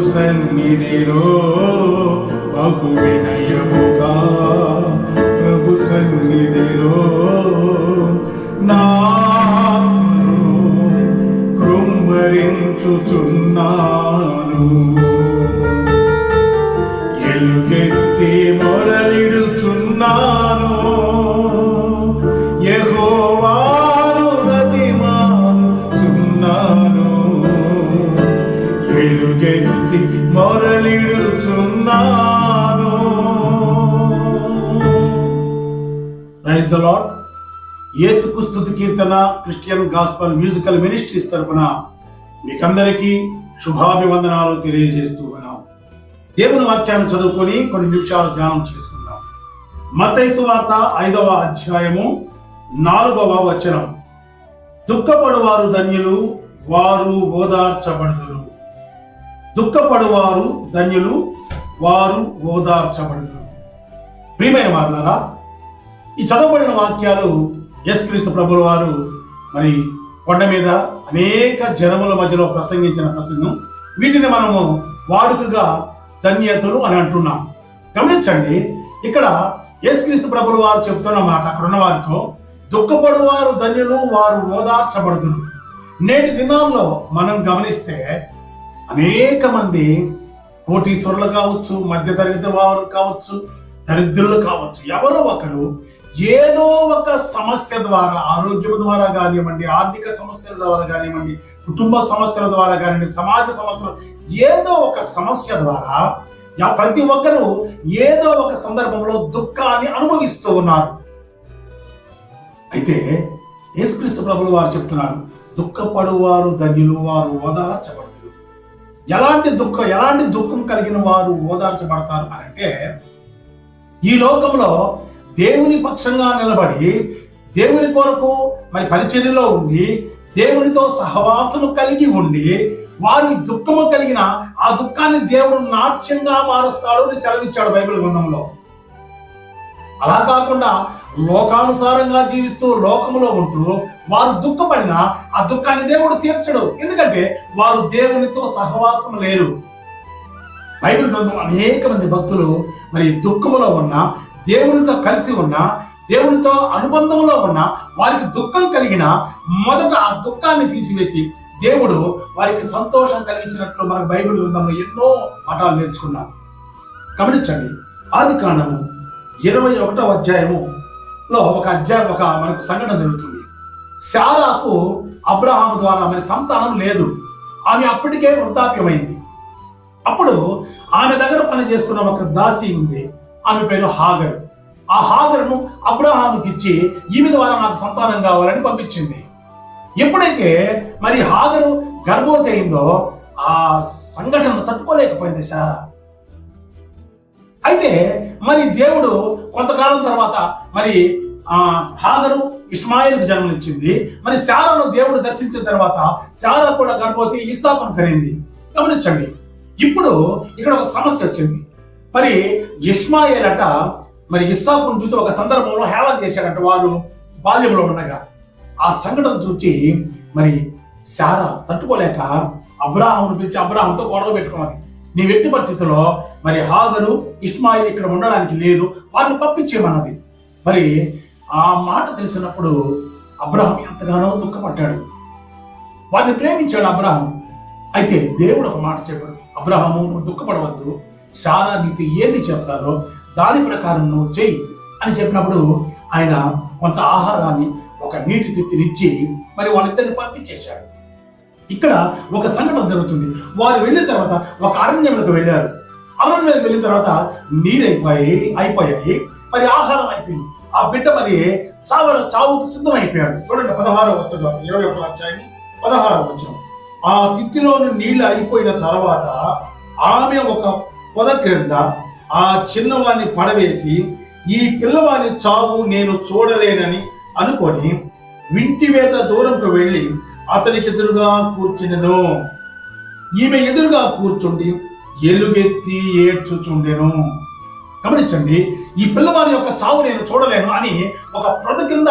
సన్నిధిలో బహు వినయముగా ప్రభు సన్నిధిలో నాను కృంభరించుచున్నాను. ఎలుగెత్తి మొరలిడుచున్నాను, యెహోవాను బ్రతిమాలుచున్నాను. ఎలుగెత్తి మొరలిడుచున్నాను. Praise the lord. యేసుక్రీస్తు స్తుతి కీర్తన క్రిస్టియన్ గాస్పల్ మ్యూజికల్ మినిస్ట్రీస్ తరపున మీకందరికీ శుభాభివందనాలు తెలియజేస్తూ ఉన్నాం. దేవుని వాక్యాన్ని చదువుకొని కొన్ని నిమిషాలు ధ్యానం చేసుకుందాం. మత్తయి సువార్త 5వ అధ్యాయము 4వ వచనం. దుఃఖపడువారు ధన్యులు, వారు ఓదార్చబడుదురు. దుఃఖపడువారు ధన్యులు, వారు ఓదార్చబడుదురు. ప్రియమైన వారులారా, ఈ చదవబడిన వాక్యాలు యేసుక్రీస్తు ప్రభుల వారు మరి కొండ మీద అనేక జనముల మధ్యలో ప్రసంగించిన ప్రసంగం. వీటిని మనము వాడుకగా ధన్యతలు అని అంటున్నాం. గమనించండి, ఇక్కడ యేసుక్రీస్తు ప్రభుల వారు చెబుతున్న మాట అక్కడ ఉన్న వారితో, దుఃఖపడువారు ధన్యులు, వారు ఓదార్చబడుదురు. నేటి దినాల్లో మనం గమనిస్తే అనేక మంది కోటీశ్వరులు కావచ్చు, మధ్యతరగతి వారు కావచ్చు, దరిద్రులు కావచ్చు, ఎవరో ఒకరు ఏదో ఒక సమస్య ద్వారా, ఆరోగ్యం ద్వారా కానివ్వండి, ఆర్థిక సమస్యల ద్వారా కానివ్వండి, కుటుంబ సమస్యల ద్వారా కానివ్వండి, సమాజ సమస్యలు, ఏదో ఒక సమస్య ద్వారా ప్రతి ఒక్కరూ ఏదో ఒక సందర్భంలో దుఃఖాన్ని అనుభవిస్తూ ఉన్నారు. అయితే యేసుక్రీస్తు ప్రభుల వారు చెప్తున్నారు, దుఃఖపడువారు ధన్యులు, వారు ఓదార్చబడుతారు. ఎలాంటి దుఃఖం కలిగిన వారు ఓదార్చబడతారు అని అంటే, ఈ లోకంలో దేవుని పక్షంగా నిలబడి దేవుని కొరకు మరి పరిచర్యలో ఉండి దేవునితో సహవాసము కలిగి ఉండి వారి దుఃఖము కలిగిన ఆ దుఃఖాన్ని దేవుడు నాట్యంగా మారుస్తాడు అని సెలవిచ్చాడు బైబిల్ గ్రంథంలో. అలా కాకుండా లోకానుసారంగా జీవిస్తూ లోకములో ఉంటూ వారు దుఃఖపడినా ఆ దుఃఖాన్ని దేవుడు తీర్చడు. ఎందుకంటే వారు దేవునితో సహవాసం లేరు. బైబిల్ గ్రంథం అనేక మంది భక్తులు మరి దుఃఖములో ఉన్న, దేవునితో కలిసి ఉన్న, దేవునితో అనుబంధంలో ఉన్న వారికి దుఃఖం కలిగిన మొదట ఆ దుఃఖాన్ని తీసివేసి దేవుడు వారికి సంతోషం కలిగించినట్లు మనకు బైబిల్ గ్రంథంలో ఎన్నో పాఠాలు నేర్చుకున్నాం. గమనించండి, ఆదికాండము 21వ అధ్యాయములో ఒక మనకు సంఘటన జరుగుతుంది. శారాకు అబ్రహాము ద్వారా మరి సంతానం లేదు. ఆమె అప్పటికే వృద్ధాప్యమైంది. అప్పుడు ఆమె దగ్గర పనిచేస్తున్న ఒక దాసి ఉంది. ఆమె పేరు హాగరు. ఆ హాగరును అబ్రహాముకి ఇచ్చి ఈమె ద్వారా నాకు సంతానం కావాలని పంపించింది. ఎప్పుడైతే మరి హాగరు గర్భవతి అయిందో ఆ సంఘటన తట్టుకోలేకపోయింది శారా. అయితే మరి దేవుడు కొంతకాలం తర్వాత మరి హాగరు ఇష్మాయిల్కి జన్మనిచ్చింది. మరి శారాను దేవుడు దర్శించిన తర్వాత శారా కూడా గర్భవతి ఇస్సాకును కనింది. గమనించండి, ఇప్పుడు ఇక్కడ ఒక సమస్య వచ్చింది. మరి ఇష్మాయేల్ అంట మరి ఇస్సాకును చూసి ఒక సందర్భంలో హేళన చేశాడంట వారు బాల్యంలో ఉండగా. ఆ సంఘటన చూసి మరి శారా తట్టుకోలేక అబ్రహామును పిలిచి అబ్రహాంతో గొడవ పెట్టుకున్నది. నీ వ్యక్తి పరిస్థితిలో మరి హాగరు ఇష్మాయిల్ ఇక్కడ ఉండడానికి లేదు, వారిని పంపించేయమన్నది. మరి ఆ మాట తెలిసినప్పుడు అబ్రహాం ఎంతగానో దుఃఖపడ్డాడు. వారిని ప్రేమించాడు అబ్రహాం. అయితే దేవుడు ఒక మాట చెప్పాడు, అబ్రహాము నువ్వు దుఃఖపడవద్దు, శారా నీకు ఏది చెప్తారో దాని ప్రకారం నువ్వు చెయ్యి అని చెప్పినప్పుడు ఆయన కొంత ఆహారాన్ని, ఒక నీటి తిత్తినిచ్చి మరి వాళ్ళిద్దరిని పంపించేశాడు. ఇక్కడ ఒక సంఘటన జరుగుతుంది. వారు వెళ్ళిన తర్వాత ఒక అరణ్యంలోకి వెళ్ళారు. అరణ్యంలోకి వెళ్ళిన తర్వాత నీరు అయిపోయాయి, మరి ఆహారం అయిపోయింది. ఆ బిడ్డ మరి చావుకు సిద్ధమైపోయాడు. చూడండి 16వ వచనం, 21వ అధ్యాయం 16వ వచనం. ఆ తిత్తిలోని నీళ్లు అయిపోయిన తర్వాత ఆమె ఒక పొద క్రింద ఆ చిన్నవాడిని పడవేసి, ఈ పిల్లవాని చావు నేను చూడలేనని అనుకొని వింటివేత దూరంకు వెళ్ళి అతనికి ఎదురుగా కూర్చుండెను. ఈమె ఎదురుగా కూర్చుండి ఎలుగెత్తి ఏడ్చుచుండెను. గమనించండి, ఈ పిల్లవారి యొక్క చావు నేను చూడలేను అని ఒక పొద కింద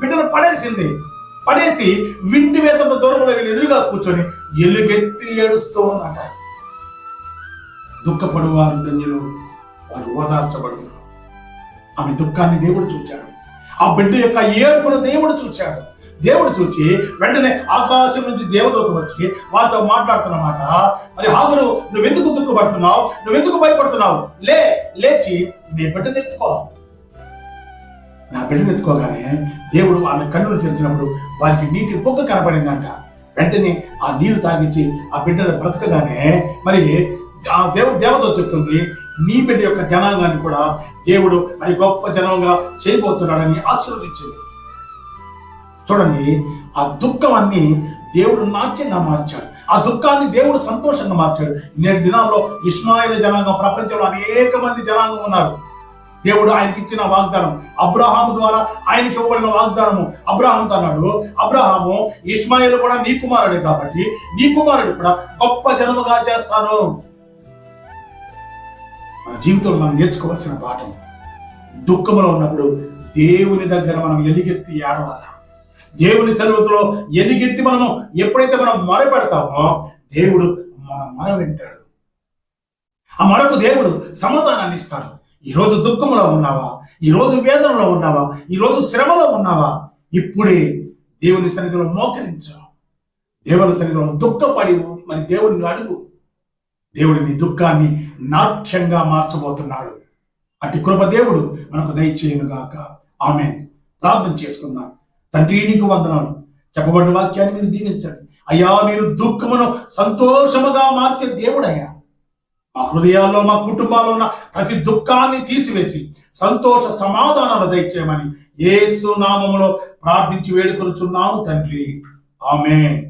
బిడ్డను పడేసింది. పడేసి వింటివేతంత దూరంలో వెళ్ళి ఎదురుగా కూర్చొని ఎలుగెత్తి ఏడుస్తూ ఉన్నట. దుఃఖపడువారు ధన్యులు, వారు ఓదార్చబడుతున్నారు. ఆమె దుఃఖాన్ని దేవుడు చూచాడు. ఆ బిడ్డ యొక్క ఏడుపును దేవుడు చూచాడు. దేవుడు చూచి వెంటనే ఆకాశం నుంచి దేవదూత వచ్చి వారితో మాట్లాడుతున్నమాట, మరి హాగరు, నువ్వెందుకు దుఃఖపడుతున్నావు, నువ్వెందుకు భయపడుతున్నావు, లేచి నీ బిడ్డను ఎత్తుకో. నా బిడ్డను ఎత్తుకోగానే దేవుడు ఆమె కన్నులు తెరిచినప్పుడు వారికి నీటి పొక్క కనపడిందంట. వెంటనే ఆ నీరు తాగించి ఆ బిడ్డను బ్రతకగానే మరి ఆ దేవదూత చెప్తుంది, నీ బిడ్డ యొక్క జనాంగాన్ని కూడా దేవుడు మరి గొప్ప జనంగా చేయబోతున్నాడని ఆశీర్వదించింది. చూడండి, ఆ దుఃఖాన్ని దేవుడు నాట్యంగా మార్చాడు. ఆ దుఃఖాన్ని దేవుడు సంతోషంగా మార్చాడు. నేటి దినాల్లో ఇష్మాయేలు జనాంగం, ప్రపంచంలో అనేక మంది జనాంగం ఉన్నారు. దేవుడు ఆయనకి ఇచ్చిన వాగ్దానం, అబ్రహాము ద్వారా ఆయనకి ఇవ్వబడిన వాగ్దానము, అబ్రహాముతో అన్నాడు, అబ్రహాము, ఇష్మాయేలు కూడా నీ కుమారుడే కాబట్టి నీ కుమారుడు కూడా గొప్ప జనముగా చేస్తాను. మన జీవితంలో మనం నేర్చుకోవాల్సిన పాఠం, దుఃఖంలో ఉన్నప్పుడు దేవుని దగ్గర మనం ఎలుగెత్తి ఏడవాలి. దేవుని సన్నిధిలో ఎలుగెత్తి మనము ఎప్పుడైతే మనం మొరపెడతామో దేవుడు మన మొర వింటాడు. ఆ మొరకు దేవుడు సమాధానాన్ని ఇస్తాడు. ఈరోజు దుఃఖంలో ఉన్నావా, ఈరోజు వేదనలో ఉన్నావా, ఈరోజు శ్రమలో ఉన్నావా, ఇప్పుడే దేవుని సన్నిధిలో మోకరించు. దేవుని సన్నిధిలో దుఃఖపడి మరి దేవుని అడుగు. దేవుడు నీ దుఃఖాన్ని నాట్యంగా మార్చబోతున్నాడు. అటు కృప దేవుడు మనకు దయచేయునుగాక. ఆమేన్. ప్రార్థన చేసుకుందాం. తండ్రి, నీకు వందనాలు. చెప్పబడిన వాక్యాన్ని మీరు దీవించండి అయ్యా. మీరు దుఃఖమును సంతోషముగా మార్చే దేవుడయ్యా. మా హృదయాల్లో, మా కుటుంబాల్లో ఉన్న ప్రతి దుఃఖాన్ని తీసివేసి సంతోష సమాధానాలు దయచేయమని యేసు నామములో ప్రార్థించి వేడుకొనుచున్నాము తండ్రి. ఆమేన్.